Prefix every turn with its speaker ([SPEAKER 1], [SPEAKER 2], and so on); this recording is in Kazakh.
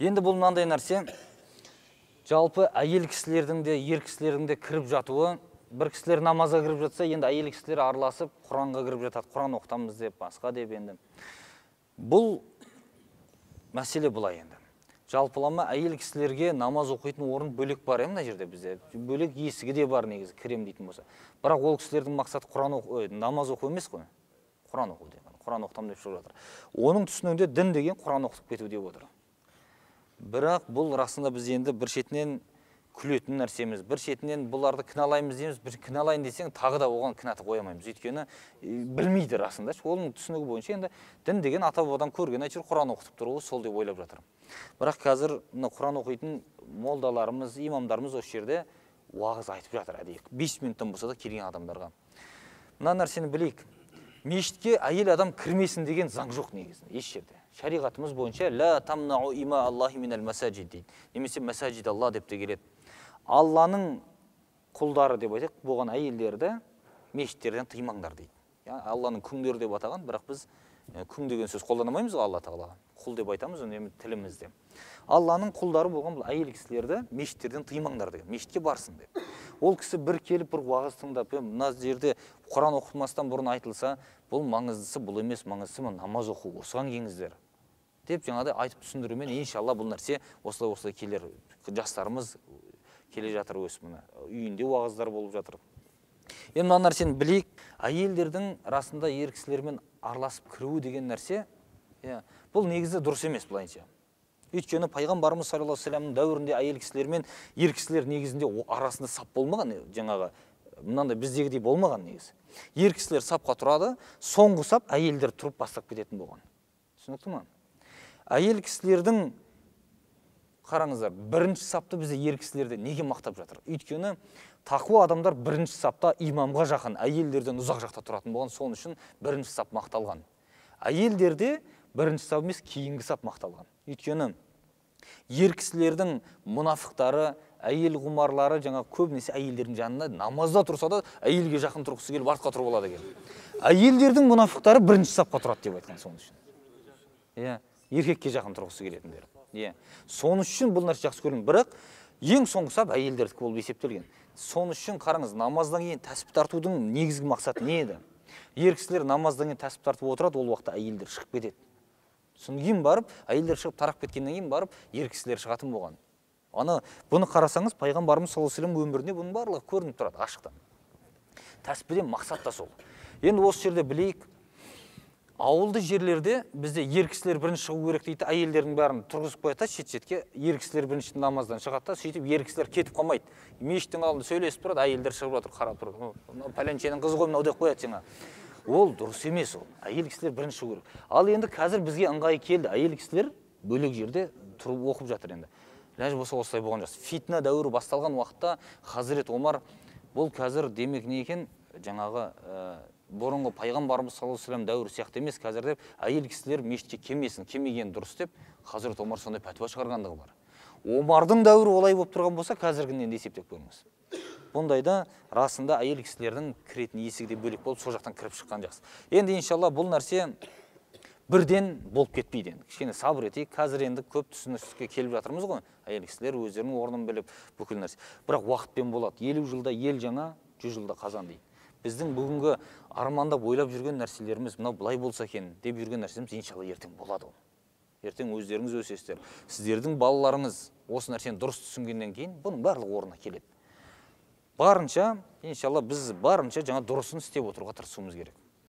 [SPEAKER 1] Енді бұл мынандай нәрсе, жалпы әйел кісілердің де, ер кісілердің де кіріп жатуы, бір кісілер намазға кіріп жатса, енді әйел кісілер араласып, Құранға кіріп жатады, Құран оқытамыз деп, басқа деп енді. Бұл мәселе бұлай енді. Жалпылама әйел кісілерге намаз оқитын орын бөлек бар мына жерде бізде. Бөлек есігі де бар негізі, кірем дейтін болса. Бірақ ол кісілердің мақсаты намаз оқу емес қой. Құран оқу деп. Құран оқытамын деп шығып жатыр. Оның түсінігінде дін деген Құран оқытып кету деп отыр. Бірақ бұл расында біз енді бір шетінен күлетін нәрсеміз, бір шетінен бұларды кіналаймыз дейміз, бір кіналайын десең, тағы да оған кінәті қоймаймыз. Өйткені білмейді расында. Оның түсінігі бойынша енді дін деген ата-бабадан көрген әйтеуір Құран оқытып тұруы сол деп ойлап жатыр. Бірақ қазір Құран оқитын молдаларымыз, имамдарымыз осы жерде уағыз айтып жатыр әдейі. 5 минуттан болса да келген адамдарға. Мына нәрсені білейік. Мешітке әйел адам кірмесін деген заң жоқ негізінде, еш жерде. Шариғатымыз бойынша ла тамнау има Аллахи минал масаджид дейді. Немесе масаджид Алла деп те келеді. Алланың құлдары деп айтайық, болған әйелдерді мешіттерден тыймаңдар дейді. Алланың күңдері деп атаған, бірақ біз күң деген сөз қолданамаймыз ғой Алла тағалаға. Құл деп айтамыз оны тілімізде. Алланың құлдары болған бұл әйел кісілерді мешіттерден тыймаңдар деген, мешітке барсын деп. Ол кісі бір келіп бір уағыз тыңдап, мына жерде Құран оқытылмастан бұрын айтылса, бұл маңыздысы, бұл емес, маңыздысы намаз оқу, осыған келіңіздер деп жаңағыдай айтып түсіндірумен, иншалла бұл нәрсе осылай келер. Жастарымыз келе жатыр өсіп мына үйінде уағыздар болып жатыр. Енді мына нәрсені білейік, әйелдердің расында ер кісілермен араласып кіруі деген нәрсе, бұл негізі дұрыс емес былайынша. Өйткені пайғамбарымыз саллаллаху алейхи вассаламның дәуірінде әйел кісілермен ер кісілер негізінде арасында сап болмаған, жаңағы мынандай біздегідей болмаған негізі. Ер кісілер сапқа тұрады, соңғы сап әйелдер тұрып бастап кететін болған. Түсінікті ме? Әйел кісілердің қараңыздар, бірінші сапты бізде ер кісілерде неге мақтап жатыр? Өйткені тақуа адамдар бірінші сапта имамға жақын, әйелдерден ұзақ жақта тұратын болған, соның үшін бірінші сап мақталған. Әйелдерде бірінші сап емес, кейінгі сап мақталған. Өйткені ер кісілердің мұнафықтары, әйел құмарлары жаңа көбінесе әйелдердің жанында намазда тұрса да әйелге жақын тұрғысы келіп артқа тұрып алады екен. Әйелдердің мұнафықтары бірінші сапқа тұрады деп айтқан соның үшін. Еркекке жақын тұрғысы келетіндер. Соның үшін бұл нәрсе жақсы көрінеді. Бірақ ең соңғы сап әйелдердікі болып есептелген. Соның үшін қараңыз, намаздан кейін тәсбih тартудың негізгі мақсаты не еді? Ер кісілер намаздан кейін тәсбih тартып отырады, ол уақытта әйелдер шығып кетеді. Содан кейін барып, әйелдер шығып тарап кеткеннен кейін барып, ер кісілер шығатын болған. Бұны қарасаңыз, пайғамбарымыз саллаллаху алейхи вассалам өмірінде бұның барлығы көрініп тұрады ашықтан. Тәсбихден мақсат та сол. Енді осы жерде білейік, ауылды жерлерде бізде ер кісілер бірінші шығу керек дейді, әйелдердің бәрін тұрғызып қояды, шет-шетке, ер кісілер бірінші намаздан шығады, сөйтіп ер кісілер кетіп қалмайды. Мешіттің алдында сөйлесіп тұрады, әйелдер шығып жатыр, қарап тұрады. Пәленшенің қызы ғой мынау деп қояды жаңа. Ол дұрыс емес ол. Әйел кісілер бірінші шығу керек. Ал енді қазір бізге ыңғай келді. Әйел кісілер бөлек жерде тұрып оқып жатыр енді. Ләжі болса осылай болған жас. Фитна дәуірі басталған уақытта Хазірет Омар бұл қазір демек не екен, жаңағы бұрынғы пайғамбарымыз саллаллаху алейхи вассалам дәуірі сияқты емес, қазір деп әйел кісілер мешітке келмесін, келмеген дұрыс деп Хазірет Омар сондай пәтуа шығарғандығы бар. Омардың дәуірі олай болып тұрған болса, қазіргінен де есептеп көріңіз. Бұндайда расында әйел кісілердің кіретін есігі де бөлек болып, сол жақтан кіріп шыққан жақсы. Енді иншалла бұл нәрсе бірден болып кетпейді. Кішкене сабыр етейік. Қазір енді көп түсіністікке келіп жатырмыз ғой. Әйел кісілер өздерінің орнын біліп, бүкіл нәрсе. Бірақ уақытпен болады. 50 жылда ел жаңа, 100 жылда қазан дейді. Біздің бүгінгі армандап ойлап жүрген нәрселеріміз мынау былай болса екен деп жүрген нәрсеміз иншалла ертең болады ол. Ертең өздеріңіз өсесіздер. Сіздердің балаларыңыз осы нәрсені дұрыс түсінгеннен кейін бұның барлығы орнына келеді. Барынша, иншалла біз барынша жаңа дұрысын істеп отыруға тырысуымыз керек.